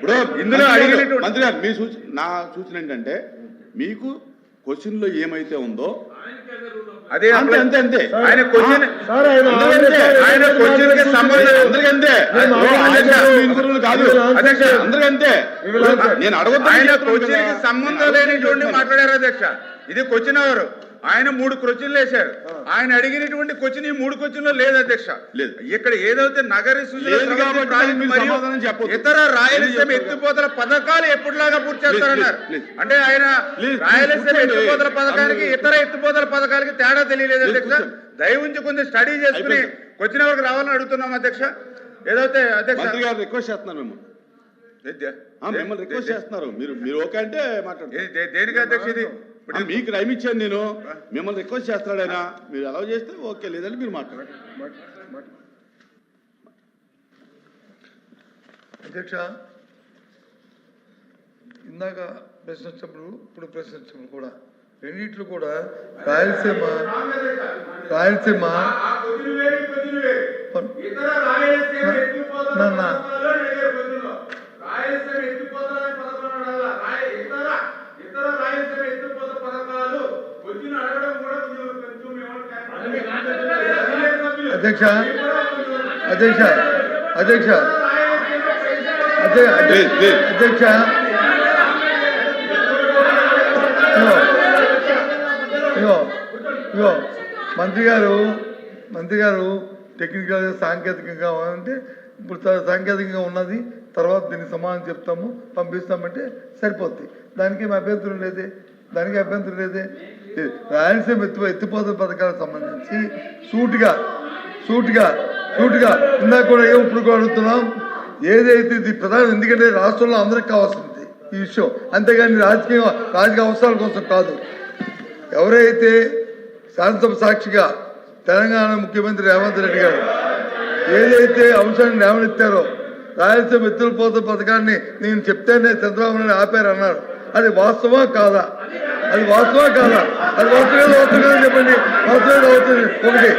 ఇప్పుడు ఇందులో అడిగినటువంటి మంత్రి గారు మీ నా సూచన ఏంటంటే మీకు క్వశ్చన్ లో ఏమైతే ఉందో అదే అంతే అంతే అంతే ఆయన క్వశ్చన్ ఆయన క్వశ్చన్ కి సంబంధం అందరికంతే కాదు అందరికంతే నేను అడగ ఆయన క్వశ్చన్ కి సంబంధం లేనిటువంటి మాట్లాడారు అధ్యక్ష. ఇది క్వశ్చన్ ఎవరు ఆయన 3 క్వశ్చన్లు వేశారు. ఆయన అడిగినటువంటి క్వశ్చన్ ఈ 3 క్వశ్చన్లో లేదు అధ్యక్ష. లేదు ఇక్కడ ఏదైతే నగర ఇతర రాయలసీమ ఎత్తిపోతల పథకాలు ఎప్పటిలాగా పూర్తి చేస్తారన్నారు. అంటే ఆయన రాయలసీమ ఎత్తిపోతల పథకానికి ఇతర ఎత్తిపోతల పథకాలకి తేడా తెలియలేదు అధ్యక్ష. దయవుంచి కొంచెం స్టడీ చేసుకుని క్వశ్చన్ ఎవరికి రావాలని అడుగుతున్నాం అధ్యక్ష. ఏదైతే అధ్యక్ష రిక్వెస్ట్ చేస్తున్నారు మిమ్మల్ని రిక్వెస్ట్ చేస్తున్నారు మీరు ఓకే అంటే మాట్లాడు. దేనికి అధ్యక్ష ఇది మీకు టైం ఇచ్చాను నేను, మిమ్మల్ని రిక్వెస్ట్ చేస్తున్నాడు ఆయన, మీరు అలౌ చేస్తే ఓకే, లేదంటే మీరు మాట్లాడండి. అధ్యక్ష, ఇందాక ప్రశ్న వచ్చినప్పుడు ఇప్పుడు ప్రశ్న వచ్చినప్పుడు కూడా రెండిట్లు కూడా రాయలసీమ అధ్యక్ష అధ్యక్ష అధ్యక్ష అధ్యక్ష ఇగో మంత్రి గారు టెక్నికల్ సాంకేతికంగా అంటే ఇప్పుడు సాంకేతికంగా ఉన్నది, తర్వాత దీనికి సమాధానం చెప్తాము పంపిస్తామంటే సరిపోద్ది. దానికి అభ్యంతరం లేదే. రాయలసీమ ఎత్తిపోతల పథకాలకు సంబంధించి సూటిగా ఇందాక కూడా ఇప్పుడు కూడా అడుగుతున్నాం. ఏదైతే ఇది ప్రధానం, ఎందుకంటే రాష్ట్రంలో అందరికి కావాల్సింది ఈ విషయం, అంతేగాని రాజకీయ అవసరాల కోసం కాదు. ఎవరైతే శాసనసభ సాక్షిగా తెలంగాణ ముఖ్యమంత్రి రేవంత్ రెడ్డి గారు ఏదైతే అంశాన్ని లేవనెత్తారో, రాయలసీమ ఎత్తిపోతల పథకాన్ని నేను చెప్తేనే చంద్రబాబు నాయుడు ఆపారన్నారు. అది వాస్తవా కాదా? అది వాస్తవా చెప్పండి. వాస్తవం అవుతుంది. ఒకటి.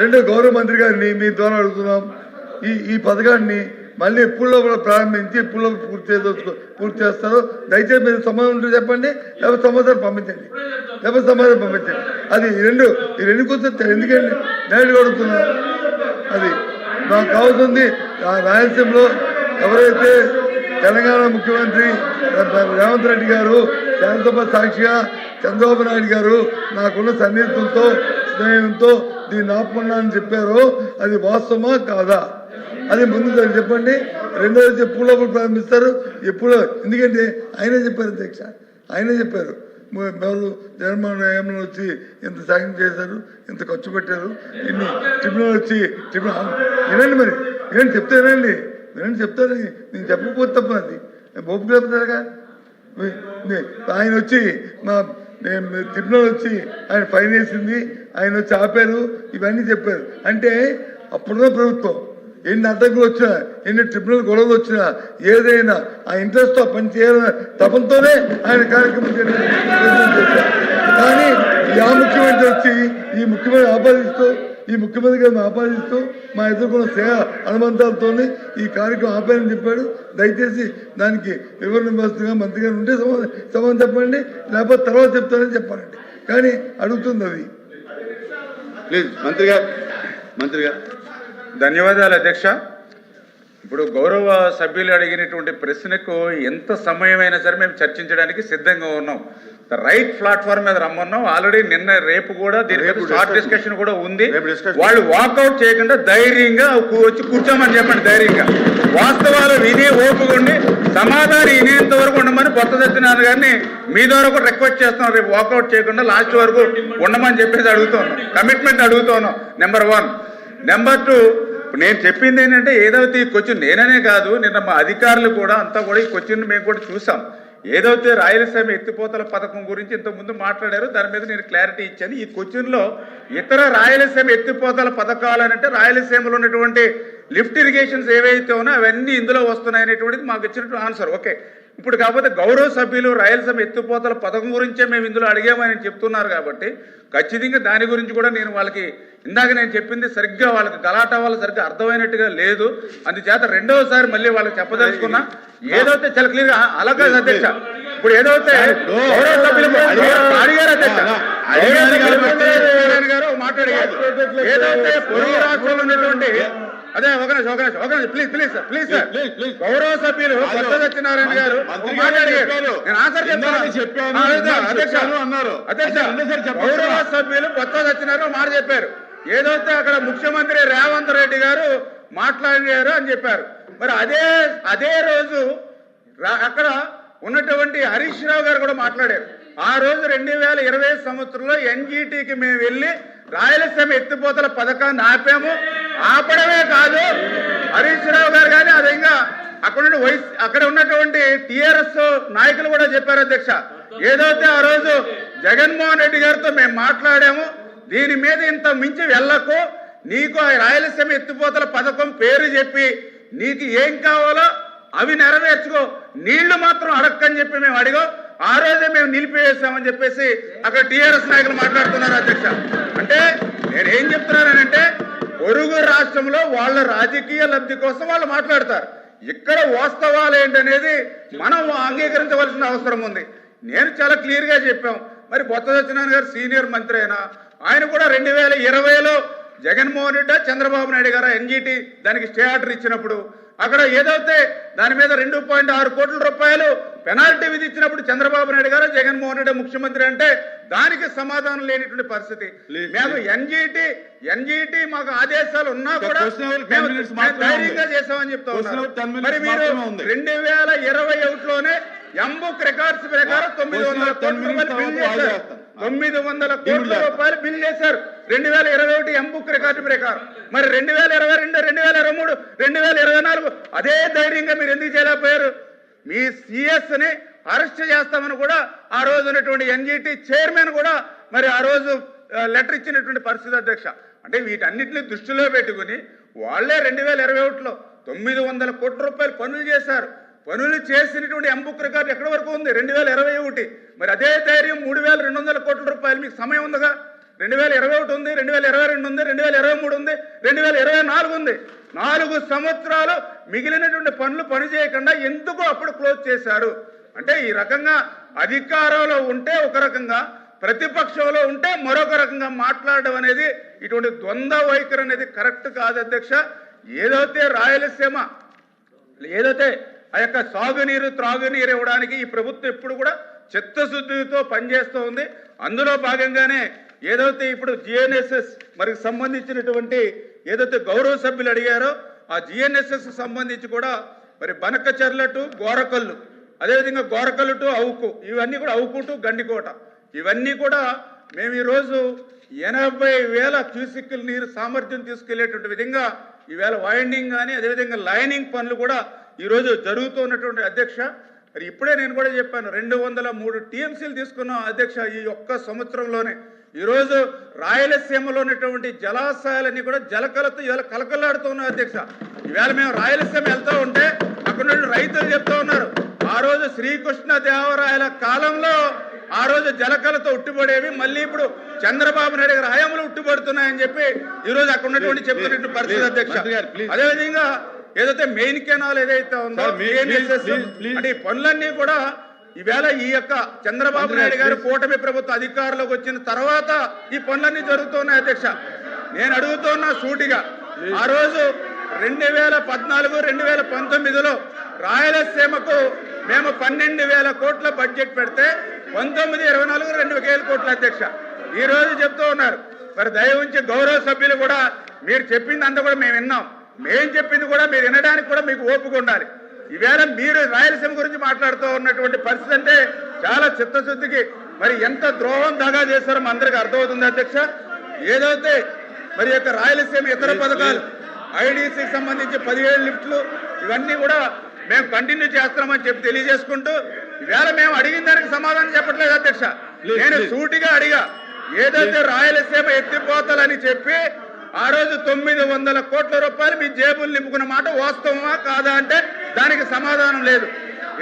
రెండు గౌరవ మంత్రి గారిని మీ ద్వారా అడుగుతున్నాం, ఈ పథకాన్ని మళ్ళీ ఎప్పుడులో ప్రారంభించి ఎప్పుడులో పూర్తి చేస్తారో దయచేసి మీరు సమాధానం ఉంటే చెప్పండి, లేకపోతే సమాధానం పంపించండి. అది ఈ రెండు కూర్చొని ఎందుకండి డైరెక్ట్గా అడుగుతున్నారు. అది నాకు కావాల్సింది రాయలసీమలో ఎవరైతే తెలంగాణ ముఖ్యమంత్రి రేవంత్ రెడ్డి గారు శాసనసభ సాక్షిగా చంద్రబాబు నాయుడు గారు నాకున్న సన్నిహితంతో స్నేహంతో దీన్ని ఆపమన్నా అని చెప్పారో అది వాస్తవమా కాదా? అది ముందు చెప్పండి. రెండోది ఎప్పుడు ప్రారంభిస్తారు, ఎప్పుడు? ఎందుకంటే ఆయనే చెప్పారు అధ్యక్ష, ఆయనే చెప్పారు. ఎవరు జగన్మోహన్ వచ్చి ఎంత సాయం చేశారు, ఎంత ఖర్చు పెట్టారు, ఇన్ని ట్రిబ్యునల్ వచ్చి వినండి, మరి వినండి చెప్తాను. నేను చెప్పకపోతే తప్ప అది ఓపిక లేపుతారుగా. ఆయన వచ్చి మా ట్రిబ్యునల్ వచ్చి ఆయన ఫైన్ వేసింది, ఆయన వచ్చి ఆపారు, ఇవన్నీ చెప్పారు. అంటే అప్పుడున్న ప్రభుత్వం ఎన్ని అడ్డంకులు వచ్చినా, ఎన్ని ట్రిబ్యునల్ గొడవలు వచ్చినా, ఏదైనా ఆ ఇంట్రెస్ట్తో పని చేయాలన్న తపంతోనే ఆయన కార్యక్రమం చేశారు. కానీ ఆ ముఖ్యమంత్రి వచ్చి ఈ ముఖ్యమంత్రి గారిని ఆపాదిస్తూ మా ఎదుర్కొన్న సేవ అనుబంధాలతో ఈ కార్యక్రమం ఆపారని చెప్పాడు. దయచేసి దానికి వివరణ వ్యవస్థగా మంత్రి గారు ఉంటే సమాధానం చెప్పండి, లేకపోతే తర్వాత చెప్తారని చెప్పాలండి. కానీ అడుగుతుంది అది. ప్లీజ్ మంత్రి గారు. ధన్యవాదాలు అధ్యక్ష. ఇప్పుడు గౌరవ సభ్యులు అడిగినటువంటి ప్రశ్నకు ఎంత సమయమైనా సరే మేము చర్చించడానికి సిద్ధంగా ఉన్నాం. రైట్ ప్లాట్ఫామ్ మీద రమ్మన్నాం. ఆల్రెడీ నిన్న రేపు కూడా దీని మీద షార్ట్ డిస్కషన్ కూడా ఉంది. వాళ్ళు వాకౌట్ చేయకుండా ధైర్యంగా వచ్చి కూర్చోమని చెప్పండి. ధైర్యంగా వాస్తవాలు విని ఓపుకుండి సమాధానం వినేంత వరకు ఉండమని కొత్త సత్యనారాయణ గారిని మీ ద్వారా కూడా రిక్వెస్ట్ చేస్తున్నాం. రేపు వాకౌట్ చేయకుండా లాస్ట్ వరకు ఉండమని చెప్పేసి అడుగుతున్నాం, కమిట్మెంట్ అడుగుతున్నాం. నెంబర్ 1. నెంబర్ 2, నేను చెప్పింది ఏంటంటే ఏదైతే ఈ క్వశ్చన్ నేననే కాదు, నిన్న మా అధికారులు కూడా అంతా కూడా ఈ క్వశ్చన్ మేము కూడా చూసాం. ఏదైతే రాయలసీమ ఎత్తిపోతల పథకం గురించి ఇంతకుముందు మాట్లాడారో దాని మీద నేను క్లారిటీ ఇచ్చాను. ఈ క్వశ్చన్లో ఇతర రాయలసీమ ఎత్తిపోతల పథకాలు అంటే రాయలసీమలో ఉన్నటువంటి లిఫ్ట్ ఇరిగేషన్స్ ఏవైతే ఉన్నాయో అవన్నీ ఇందులో వస్తున్నాయనేటువంటిది మాకు ఇచ్చినటువంటి ఆన్సర్. ఓకే, ఇప్పుడు కాకపోతే గౌరవ సభ్యులు రాయలసీమ ఎత్తిపోతల పథకం గురించే మేము ఇందులో అడిగామని చెప్తున్నారు కాబట్టి ఖచ్చితంగా దాని గురించి కూడా నేను వాళ్ళకి ఇందాక నేను చెప్పింది సరిగ్గా వాళ్ళకి గలాటా వాళ్ళు సరిగ్గా అర్థమైనట్టుగా లేదు. అందుచేత రెండవసారి మళ్ళీ వాళ్ళకి చెప్పదలుచుకున్నా ఏదైతే చాలా క్లియర్గా అలాగే అధ్యక్ష ఇప్పుడు ఏదైతే గౌరవ సభ్యులు అడిగారు అధ్యక్ష గారు మాట్లాడారు ఏదైతే పొరుగు రాష్ట్రంలో ఉన్నటువంటి అదే ఒక నిమిషం ప్లీజ్ సార్ గౌరవ సభ్యులు కొత్త సత్యనారాయణ గారు మాట్లాడారు నేను ఆన్సర్ చెప్తాను అధ్యక్ష గౌరవ సభ్యులు కొత్త సత్యనారాయణ మాట చెప్పారు ఏదైతే అక్కడ ముఖ్యమంత్రి రేవంత్ రెడ్డి గారు మాట్లాడారు అని చెప్పారు. మరి అదే రోజు అక్కడ ఉన్నటువంటి హరీష్ రావు గారు కూడా మాట్లాడారు. ఆ రోజు 2020 సంవత్సరంలో ఎన్జీటీకి మేము వెళ్ళి రాయలసీమ ఎత్తిపోతల పథకాన్ని ఆపాము. ఆపడమే కాదు హరీష్ రావు గారు కానీ అది ఇంకా అక్కడ ఉన్నటువంటి టిఆర్ఎస్ నాయకులు కూడా చెప్పారు అధ్యక్ష ఏదైతే ఆ రోజు జగన్మోహన్ రెడ్డి గారితో మేము మాట్లాడాము దీని మీద ఇంత మించి వెళ్ళకు నీకు ఆ రాయలసీమ ఎత్తిపోతల పథకం పేరు చెప్పి నీకు ఏం కావాలో అవి నెరవేర్చుకో నీళ్లు మాత్రం అడక్కని చెప్పి మేము అడిగాం. ఆ రోజే మేము నిలిపివేసామని చెప్పేసి అక్కడ టిఆర్ఎస్ నాయకులు మాట్లాడుతున్నారు అధ్యక్ష. అంటే నేనేం చెప్తున్నానంటే పొరుగు రాష్ట్రంలో వాళ్ళ రాజకీయ లబ్ధి కోసం వాళ్ళు మాట్లాడతారు. ఇక్కడ వాస్తవాలు ఏంటనేది మనం అంగీకరించవలసిన అవసరం ఉంది. నేను చాలా క్లియర్గా చెప్పాం. మరి బొత్స సత్యనారాయణ గారు సీనియర్ మంత్రి అయినా ఆయన కూడా 2020లో జగన్మోహన్ రెడ్డి చంద్రబాబు నాయుడు గారు ఎన్జీటీ దానికి స్టే ఆర్డర్ ఇచ్చినప్పుడు అక్కడ ఏదైతే దాని మీద 2.6 కోట్ల రూపాయలు పెనాల్టీ విధించినప్పుడు చంద్రబాబు నాయుడు గారు జగన్మోహన్ రెడ్డి ముఖ్యమంత్రి అంటే దానికి సమాధానం లేనిటువంటి పరిస్థితి. మేము ఎన్జీటీ మాకు ఆదేశాలు ఉన్నా కూడా ధైర్యంగా చేసామని చెప్తా ఉన్నాం. మరి మీరు 2021లోనే ఎంబుక్ రికార్డ్స్ ప్రకారం 900 కోట్ల రూపాయలు బిల్ చేశారు. 900 కోట్ల రూపాయలు బిల్ చేశారు 2021 ఎంబుక్ రికార్డు ప్రకారం. మరి 2022, 2023, 2024 అదే ధైర్యంగా మీరు ఎందుకు చేయలేకపోయారు? మీ సిఎస్ ని అరెస్ట్ చేస్తామని కూడా ఆ రోజు ఉన్నటువంటి ఎన్జీటీ చైర్మన్ కూడా మరి ఆ రోజు లెటర్ ఇచ్చినటువంటి పరిస్థితి అధ్యక్ష. అంటే వీటన్నిటిని దృష్టిలో పెట్టుకుని వాళ్లే 2021లో 900 కోట్ల రూపాయలు పనులు చేశారు. పనులు చేసినటువంటి ఎంబుక్ రికార్డు ఎక్కడి వరకు ఉంది? 2021. మరి అదే ధైర్యం 3200 కోట్ల రూపాయలు మీకు సమయం ఉందిగా. 2021 ఉంది, 2022 ఉంది, 2023 ఉంది, 2024 ఉంది. 4 సంవత్సరాలు మిగిలినటువంటి పని చేయకుండా ఎందుకు అప్పుడు క్లోజ్ చేశారు? అంటే ఈ రకంగా అధికారంలో ఉంటే ఒక రకంగా, ప్రతిపక్షంలో ఉంటే మరొక రకంగా మాట్లాడడం అనేది ఇటువంటి ద్వంద్వ వైఖరి అనేది కరెక్ట్ కాదు అధ్యక్ష. ఏదైతే రాయలసీమ ఏదైతే ఆ యొక్క సాగునీరు త్రాగునీరు ఇవ్వడానికి ఈ ప్రభుత్వం ఎప్పుడు కూడా చిత్తశుద్ధితో పనిచేస్తూ ఉంది. అందులో భాగంగానే ఏదైతే ఇప్పుడు జిఎన్ఎస్ఎస్ మరి సంబంధించినటువంటి ఏదైతే గౌరవ సభ్యులు అడిగారో ఆ జిఎన్ఎస్ఎస్ సంబంధించి కూడా మరి బనకచెర్ల టు గోరకల్లు, అదేవిధంగా గోరకల్లు టు అవుకు, ఇవన్నీ కూడా అవుకు టు గండికోట, ఇవన్నీ కూడా మేము ఈరోజు 80,000 క్యూసిక్ల నీరు సామర్థ్యం తీసుకెళ్లేటువంటి విధంగా ఈవేళ వైండింగ్ కానీ అదేవిధంగా లైనింగ్ పనులు కూడా ఈరోజు జరుగుతున్నటువంటి అధ్యక్ష. మరి ఇప్పుడే నేను కూడా చెప్పాను 203 టీఎంసీలు తీసుకున్నాం అధ్యక్ష ఈ ఒక్క సంవత్సరంలోనే. ఈరోజు రాయలసీమలో ఉన్నటువంటి జలాశయాలన్నీ కూడా జలకలతో ఇవాళ కలకలాడుతున్నాయి అధ్యక్ష. ఈవేళ మేము రాయలసీమ వెళ్తూ ఉంటే అక్కడ నుండి రైతులు చెప్తూ ఉన్నారు ఆ రోజు శ్రీకృష్ణదేవరాయల కాలంలో ఆ రోజు జలకలతో ఉట్టిపడేవి, మళ్ళీ ఇప్పుడు చంద్రబాబు నాయుడు గారి హయాంలో ఉట్టిపడుతున్నాయని చెప్పి ఈరోజు అక్కడ ఉన్నటువంటి చెప్తున్నటువంటి పరిస్థితి అధ్యక్ష. అదేవిధంగా ఏదైతే మెయిన్ కెనాల్ ఏదైతే ఉందో అంటే ఈ పనులన్నీ కూడా ఈవేళ ఈ యొక్క చంద్రబాబు నాయుడు గారు కూటమి ప్రభుత్వ అధికారంలోకి వచ్చిన తర్వాత ఈ పనులన్నీ జరుగుతున్నాయి అధ్యక్ష. నేను అడుగుతున్నా సూటిగా, ఆ రోజు 2014, 2019లో రాయలసీమకు మేము 12,000 కోట్ల బడ్జెట్ పెడితే 19-24 2,000 కోట్ల అధ్యక్ష. ఈ రోజు చెప్తూ ఉన్నారు. మరి దయ ఉంచి గౌరవ సభ్యులు కూడా మీరు చెప్పింది అంతా కూడా మేము విన్నాం, మేము చెప్పింది కూడా మీరు వినడానికి కూడా మీకు ఓపిక ఉండాలి. ఈవేళ మీరు రాయలసీమ గురించి మాట్లాడుతూ ఉన్నటువంటి పరిస్థితి అంటే చాలా చిత్తశుద్ధికి మరి ఎంత ద్రోహం దగా చేస్తారో అందరికీ అర్థమవుతుంది అధ్యక్ష. ఏదైతే మరి యొక్క రాయలసీమ ఇతర పథకాలు ఐడిసికి సంబంధించి 17 లిఫ్ట్లు ఇవన్నీ కూడా మేము కంటిన్యూ చేస్తామని చెప్పి తెలియజేసుకుంటూ ఈవేళ మేము అడిగిన దానికి సమాధానం చెప్పట్లేదు అధ్యక్ష. నేను సూటిగా అడిగా ఏదైతే రాయలసీమ ఎత్తిపోతలని చెప్పి ఆ రోజు 900 కోట్ల రూపాయలు మీ జేబులు నింపుకున్న మాట వాస్తవమా కాదా అంటే దానికి సమాధానం లేదు.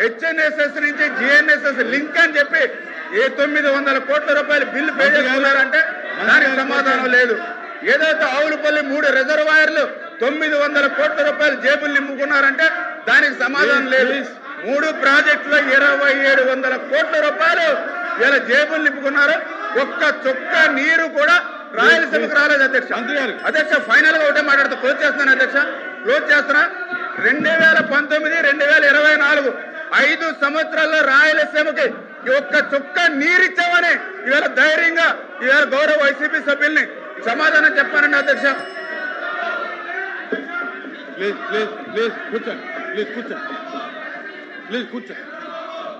హెచ్ఎన్ఎస్ఎస్ నుంచి జిఎన్ఎస్ఎస్ లింక్ అని చెప్పి ఏ 900 కోట్ల రూపాయలు బిల్లు పే చేసుకున్నారంటే దానికి సమాధానం లేదు. ఏదైతే ఆవులపల్లి 3 రిజర్వాయర్లు 900 కోట్ల రూపాయలు జేబులు నింపుకున్నారంటే దానికి సమాధానం లేదు. 3 ప్రాజెక్టులో 2700 కోట్ల రూపాయలు ఇలా జేబులు నింపుకున్నారు. ఒక్క చుక్క నీరు కూడా రాయలసీమకు రాలేదు అధ్యక్ష. అధ్యక్ష ఫైనల్ గా ఒకటే మాట్లాడుతూ క్లోజ్ చేస్తున్నాను అధ్యక్ష. క్లోజ్ చేస్తున్నా. 2019, 2024 5 సంవత్సరాల్లో రాయలసీమకి ఒక్క చుక్క నీరిచ్చామని ఇవాళ ధైర్యంగా ఇవాళ గౌరవ వైసీపీ సభ్యుల్ని సమాధానం చెప్పానండి అధ్యక్ష. ప్లీజ్ కూర్చోండి. ప్లీజ్ కూర్చోండి.